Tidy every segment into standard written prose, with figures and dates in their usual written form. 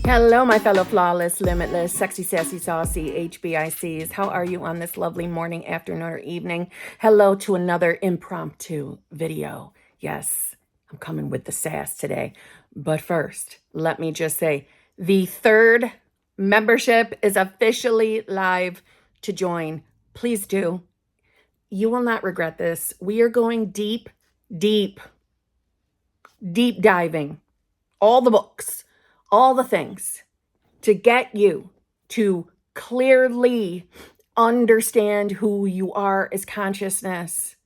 Hello, my fellow flawless, limitless, sexy, sassy, saucy HBICs. How are you on this lovely morning, afternoon, or evening? Hello to another impromptu video. Yes, I'm coming with the sass today. But first, let me just say, the third membership is officially live to join. Please do. You will not regret this. We are going deep diving, all the books, all the things to get you to clearly understand who you are as consciousness,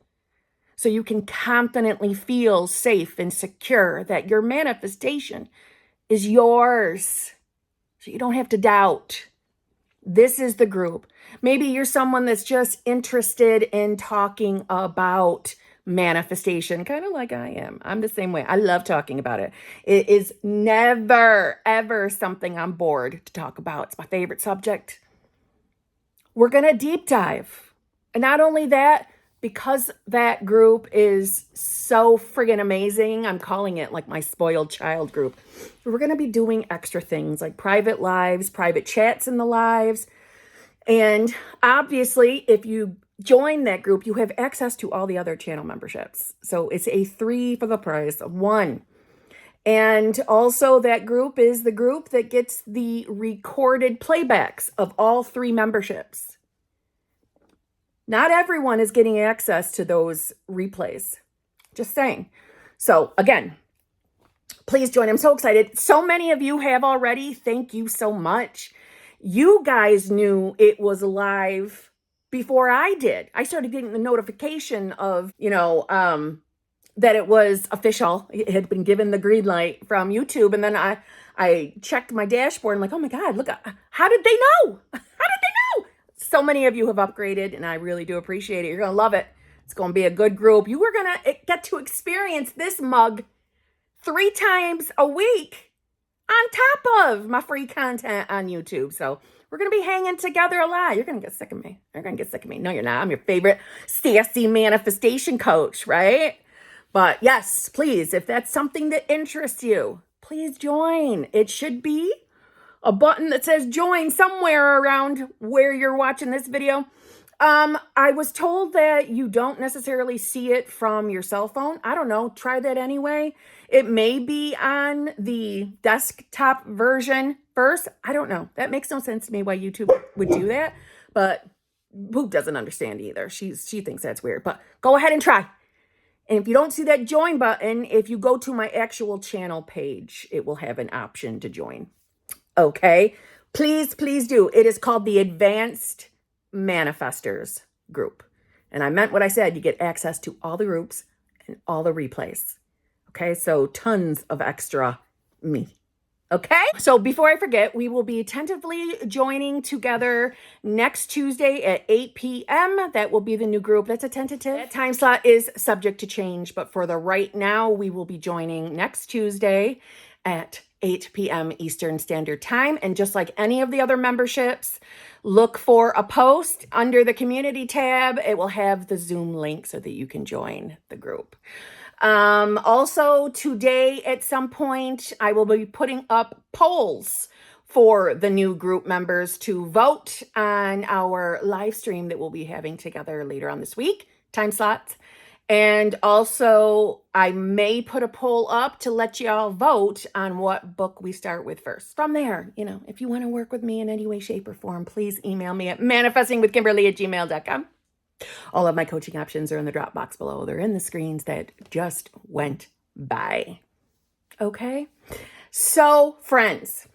so you can confidently feel safe and secure that your manifestation is yours, so you don't have to doubt. This is the group. Maybe you're someone that's just interested in talking about manifestation, kind of like I am. I'm the same way. I love talking about it. It is never, ever something I'm bored to talk about. It's my favorite subject. We're going to deep dive. And not only that, because that group is so friggin' amazing, I'm calling it like my spoiled child group. We're going to be doing extra things like private lives, private chats in the lives. And obviously, if you join that group, you have access to all the other channel memberships. So it's a 3 for the price of 1. And also that group is the group that gets the recorded playbacks of all 3 memberships. Not everyone is getting access to those replays. Just saying. So again, please join. I'm so excited. So many of you have already. Thank you so much. You guys knew it was live before I did. I started getting the notification of, that it was official. It had been given the green light from YouTube. And then I checked my dashboard and I'm like, oh my God, look, how did they know? How did they know? So many of you have upgraded and I really do appreciate it. You're going to love it. It's going to be a good group. You are going to get to experience this mug 3 times a week on top of my free content on YouTube. So we're going to be hanging together a lot. You're going to get sick of me. You're going to get sick of me. No, you're not. I'm your favorite sassy manifestation coach, right? But yes, please, if that's something that interests you, please join. It should be a button that says join somewhere around where you're watching this video. I was told that you don't necessarily see it from your cell phone. I don't know. Try that anyway. It may be on the desktop version first. I don't know. That makes no sense to me why YouTube would do that. But who doesn't understand either? She thinks that's weird. But go ahead and try. And if you don't see that join button, if you go to my actual channel page, it will have an option to join. Okay? Please, please do. It is called the Advanced Manifestors group. And I meant what I said. You get access to all the groups and all the replays. Okay, so tons of extra me. Okay, so before I forget, we will be tentatively joining together next Tuesday at 8 p.m. That will be the new group. That's a tentative. That time slot is subject to change, but for the right now, we will be joining next Tuesday at 8 p.m. Eastern Standard Time. And just like any of the other memberships, look for a post under the community tab. It will have the Zoom link so that you can join the group. Also today at some point, I will be putting up polls for the new group members to vote on our live stream that we'll be having together later on this week, time slots. And also I may put a poll up to let y'all vote on what book we start with first. From there, if you want to work with me in any way, shape, or form, please email me at manifestingwithkimberly@gmail.com. All of my coaching options are in the drop box below. They're in the screens that just went by. Okay? So, friends,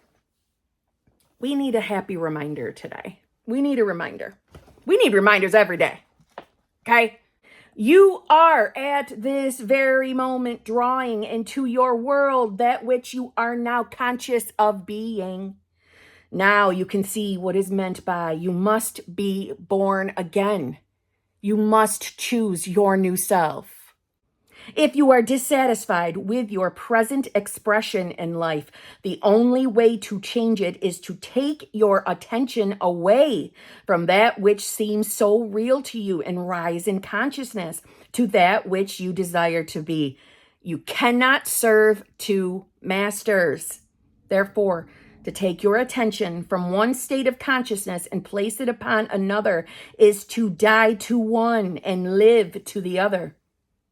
we need a happy reminder today. We need a reminder. We need reminders every day. Okay? You are at this very moment drawing into your world that which you are now conscious of being. Now you can see what is meant by you must be born again. You must choose your new self. If you are dissatisfied with your present expression in life, the only way to change it is to take your attention away from that which seems so real to you and rise in consciousness to that which you desire to be. You cannot serve two masters. Therefore, to take your attention from one state of consciousness and place it upon another is to die to one and live to the other.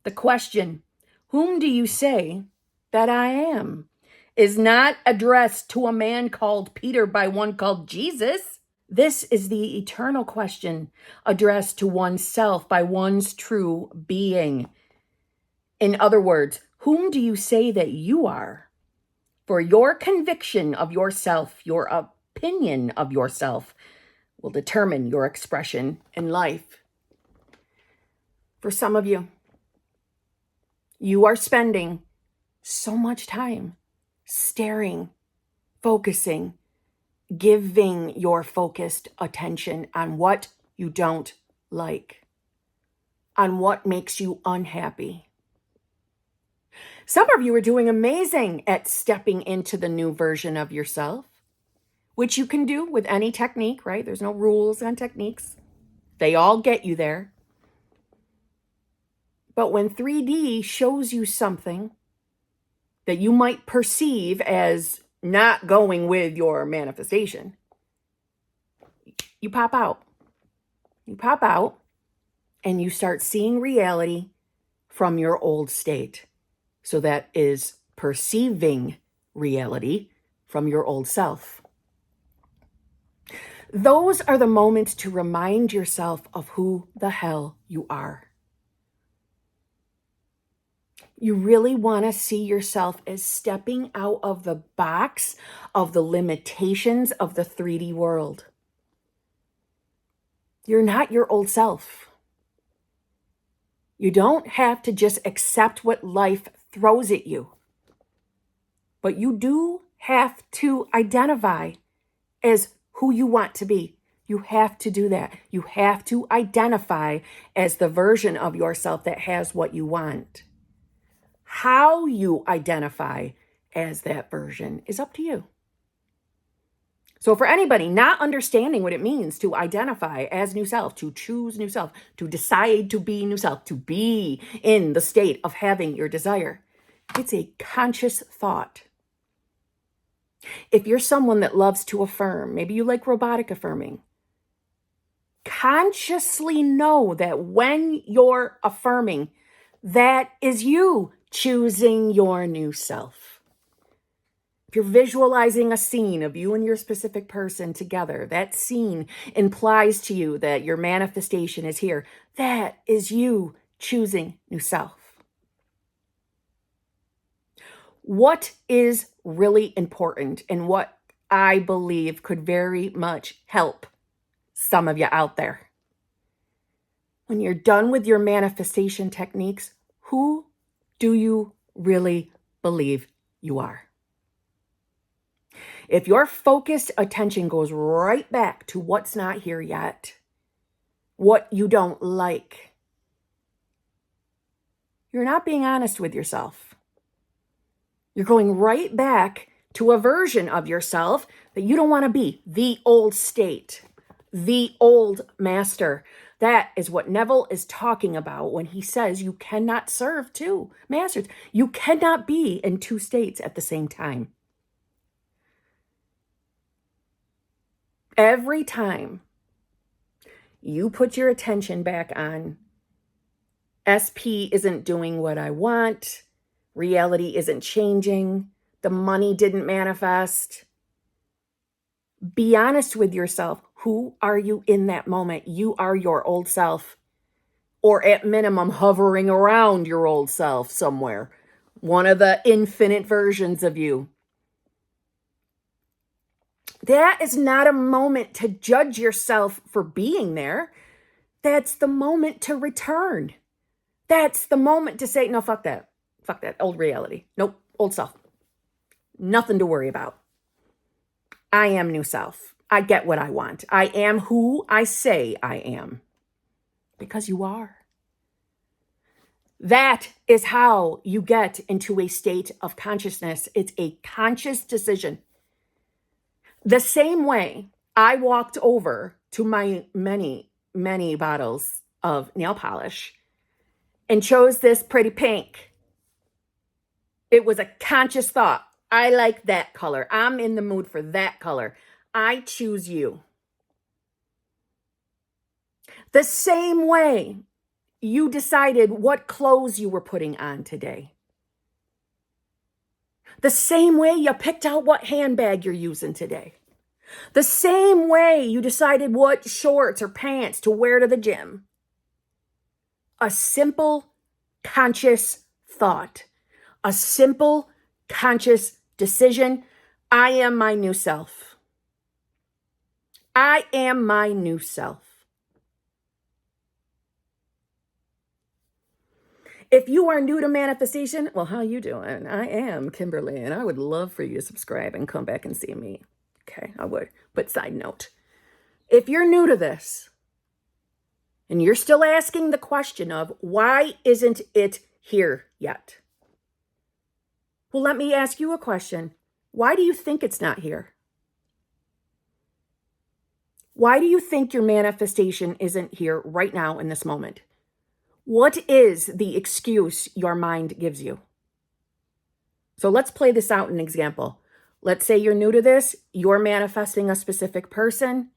The question, whom do you say that I am, is not addressed to a man called Peter by one called Jesus. This is the eternal question addressed to oneself by one's true being. In other words, whom do you say that you are? For your conviction of yourself, your opinion of yourself, will determine your expression in life. For some of you, you are spending so much time staring, focusing, giving your focused attention on what you don't like, on what makes you unhappy. Some of you are doing amazing at stepping into the new version of yourself, which you can do with any technique, right? There's no rules on techniques. They all get you there. But when 3D shows you something that you might perceive as not going with your manifestation, you pop out. You pop out and you start seeing reality from your old state. So that is perceiving reality from your old self. Those are the moments to remind yourself of who the hell you are. You really want to see yourself as stepping out of the box of the limitations of the 3D world. You're not your old self. You don't have to just accept what life throws at you. But you do have to identify as who you want to be. You have to do that. You have to identify as the version of yourself that has what you want. How you identify as that version is up to you. So for anybody not understanding what it means to identify as new self, to choose new self, to decide to be new self, to be in the state of having your desire, it's a conscious thought. If you're someone that loves to affirm, maybe you like robotic affirming, consciously know that when you're affirming, that is you choosing your new self. If you're visualizing a scene of you and your specific person together, that scene implies to you that your manifestation is here. That is you choosing new self. What is really important and what I believe could very much help some of you out there? When you're done with your manifestation techniques, who do you really believe you are? If your focused attention goes right back to what's not here yet, what you don't like, you're not being honest with yourself. You're going right back to a version of yourself that you don't want to be, the old state, the old master. That is what Neville is talking about when he says you cannot serve two masters. You cannot be in two states at the same time. Every time you put your attention back on SP isn't doing what I want, reality isn't changing, the money didn't manifest, be honest with yourself. Who are you in that moment? You are your old self, or at minimum hovering around your old self somewhere, one of the infinite versions of you. That is not a moment to judge yourself for being there. That's the moment to return. That's the moment to say, no, fuck that. Fuck that. Old reality. Nope. Old self. Nothing to worry about. I am new self. I get what I want. I am who I say I am. Because you are. That is how you get into a state of consciousness. It's a conscious decision. The same way I walked over to my many, many bottles of nail polish and chose this pretty pink It was a conscious thought. I like that color. I'm in the mood for that color. I choose you. The same way you decided what clothes you were putting on today. The same way you picked out what handbag you're using today. The same way you decided what shorts or pants to wear to the gym. A simple, conscious thought. A simple, conscious decision. I am my new self. I am my new self. If you are new to manifestation, well, how you doing? I am Kimberly, and I would love for you to subscribe and come back and see me. Okay, I would. But side note, if you're new to this, and you're still asking the question of, why isn't it here yet? Well, let me ask you a question. Why do you think it's not here? Why do you think your manifestation isn't here right now in this moment? What is the excuse your mind gives you? So let's play this out in an example. Let's say you're new to this. You're manifesting a specific person.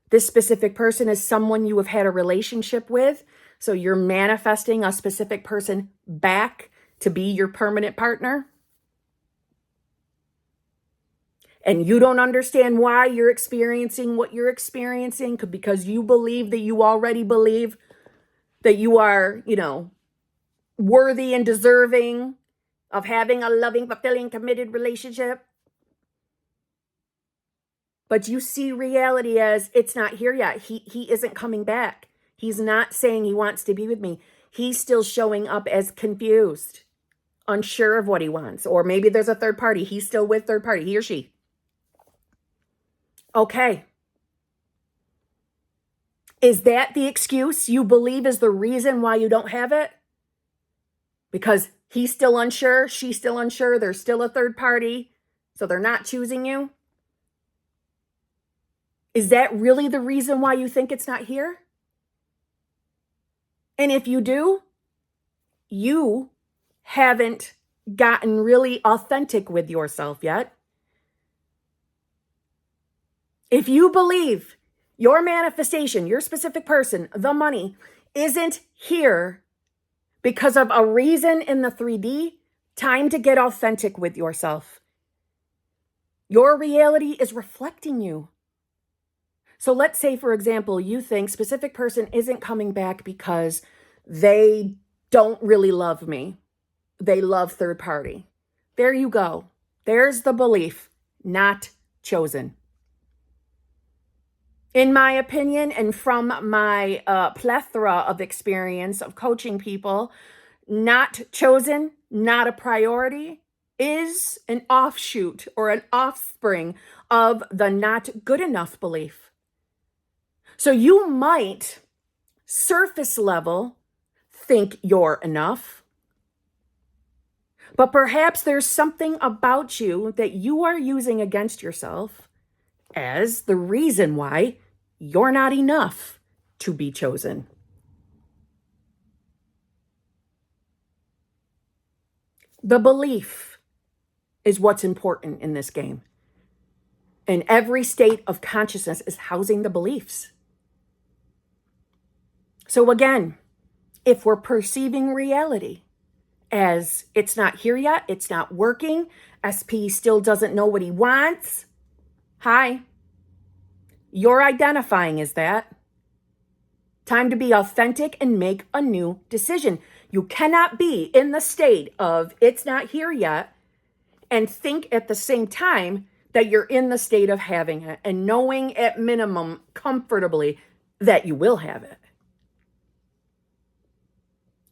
This specific person is someone you have had a relationship with. So you're manifesting a specific person back to be your permanent partner. And you don't understand why you're experiencing what you're experiencing because you believe that you already believe that you are, worthy and deserving of having a loving, fulfilling, committed relationship. But you see reality as it's not here yet. He isn't coming back. He's not saying he wants to be with me. He's still showing up as confused, unsure of what he wants. Or maybe there's a third party. He's still with third party, he or she. Okay. Is that the excuse you believe is the reason why you don't have it? Because he's still unsure, she's still unsure, there's still a third party, so they're not choosing you? Is that really the reason why you think it's not here? And if you do, you haven't gotten really authentic with yourself yet. If you believe your manifestation, your specific person, the money, isn't here because of a reason in the 3D, time to get authentic with yourself. Your reality is reflecting you. So let's say, for example, you think specific person isn't coming back because they don't really love me. They love third party. There you go. There's the belief, not chosen. In my opinion, and from my plethora of experience of coaching people, not chosen, not a priority, is an offshoot or an offspring of the not good enough belief. So you might, surface level, think you're enough, but perhaps there's something about you that you are using against yourself as the reason why you're not enough to be chosen. The belief is what's important in this game. And every state of consciousness is housing the beliefs. So again, if we're perceiving reality as it's not here yet, it's not working, SP still doesn't know what he wants, hi, you're identifying as that. Time to be authentic and make a new decision. You cannot be in the state of it's not here yet and think at the same time that you're in the state of having it and knowing at minimum comfortably that you will have it.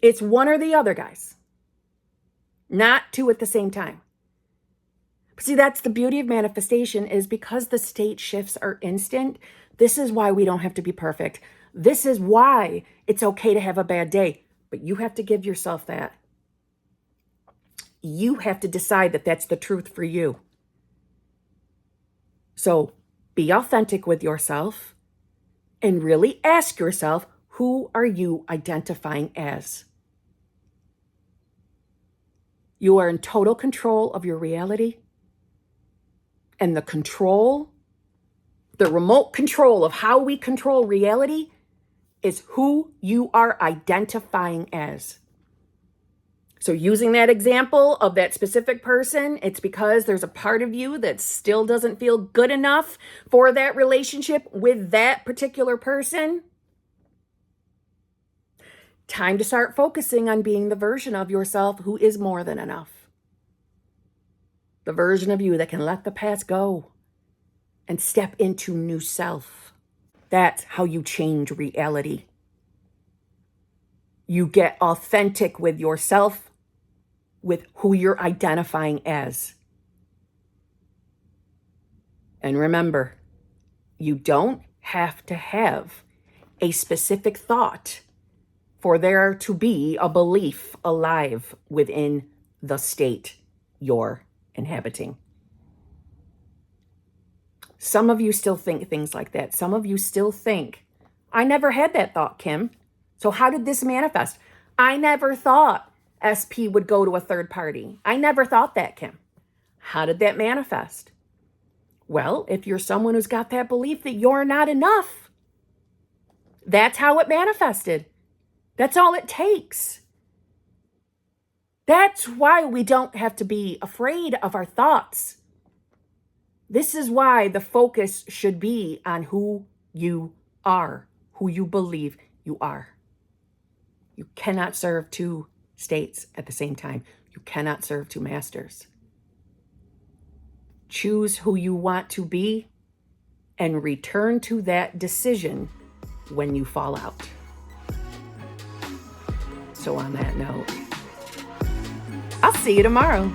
It's one or the other, guys. Not two at the same time. See, that's the beauty of manifestation, is because the state shifts are instant. This is why we don't have to be perfect. This is why it's okay to have a bad day, but you have to give yourself that. You have to decide that that's the truth for you. So be authentic with yourself and really ask yourself, who are you identifying as? You are in total control of your reality. And the remote control of how we control reality is who you are identifying as. So using that example of that specific person, it's because there's a part of you that still doesn't feel good enough for that relationship with that particular person. Time to start focusing on being the version of yourself who is more than enough. The version of you that can let the past go and step into new self. That's how you change reality. You get authentic with yourself, with who you're identifying as. And remember, you don't have to have a specific thought for there to be a belief alive within the state you're inhabiting. Some of you still think things like that. Some of you still think, I never had that thought, Kim. So how did this manifest? I never thought SP would go to a third party. I never thought that, Kim. How did that manifest? Well, if you're someone who's got that belief that you're not enough, that's how it manifested. That's all it takes. That's why we don't have to be afraid of our thoughts. This is why the focus should be on who you are, who you believe you are. You cannot serve two states at the same time. You cannot serve two masters. Choose who you want to be and return to that decision when you fall out. So on that note, I'll see you tomorrow.